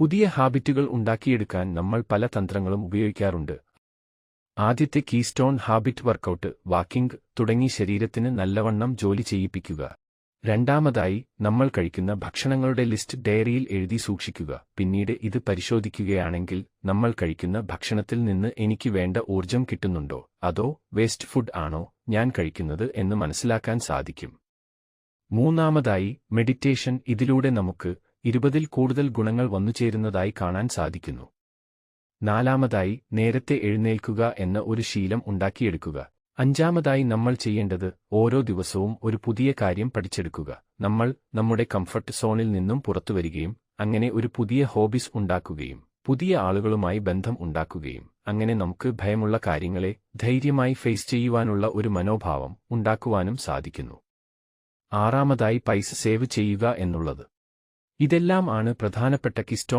പുതിയ ഹാബിറ്റുകൾ ഉണ്ടാക്കിയെടുക്കാൻ നമ്മൾ പല തന്ത്രങ്ങളും ഉപയോഗിക്കാറുണ്ട്. ആദ്യത്തെ കീസ്റ്റോൺ ഹാബിറ്റ് വർക്കൗട്ട്, വാക്കിംഗ് തുടങ്ങി ശരീരത്തിന് നല്ലവണ്ണം ജോലി ചെയ്യിപ്പിക്കുക. രണ്ടാമതായി, നമ്മൾ കഴിക്കുന്ന ഭക്ഷണങ്ങളുടെ ലിസ്റ്റ് ഡയറിയിൽ എഴുതി സൂക്ഷിക്കുക. പിന്നീട് ഇത് പരിശോധിക്കുകയാണെങ്കിൽ നമ്മൾ കഴിക്കുന്ന ഭക്ഷണത്തിൽ നിന്ന് എനിക്ക് വേണ്ട ഊർജം കിട്ടുന്നുണ്ടോ അതോ വേസ്റ്റ് ഫുഡ് ആണോ ഞാൻ കഴിക്കുന്നത് എന്ന് മനസ്സിലാക്കാൻ സാധിക്കും. മൂന്നാമതായി, മെഡിറ്റേഷൻ. ഇതിലൂടെ നമുക്ക് 20ൽ കൂടുതൽ ഗുണങ്ങൾ വന്നുചേരുന്നതായി കാണാൻ സാധിക്കുന്നു. നാലാമതായി, നേരത്തെ എഴുന്നേൽക്കുക എന്ന ഒരു ശീലം ഉണ്ടാക്കിയെടുക്കുക. അഞ്ചാമതായി നമ്മൾ ചെയ്യേണ്ടത് ഓരോ ദിവസവും ഒരു പുതിയ കാര്യം പഠിച്ചെടുക്കുക. നമ്മൾ നമ്മുടെ കംഫർട്ട് സോണിൽ നിന്നും പുറത്തുവരികയും അങ്ങനെ ഒരു പുതിയ ഹോബീസ് ഉണ്ടാക്കുകയും പുതിയ ആളുകളുമായി ബന്ധം ഉണ്ടാക്കുകയും അങ്ങനെ നമുക്ക് ഭയമുള്ള കാര്യങ്ങളെ ധൈര്യമായി ഫേസ് ചെയ്യുവാനുള്ള ഒരു മനോഭാവം ഉണ്ടാക്കുവാനും സാധിക്കുന്നു. ആറാമതായി, പൈസ സേവ് ചെയ്യുക എന്നുള്ളത്. ഇതെല്ലാം ആണ് പ്രധാനപ്പെട്ട കീസ്റ്റോൺ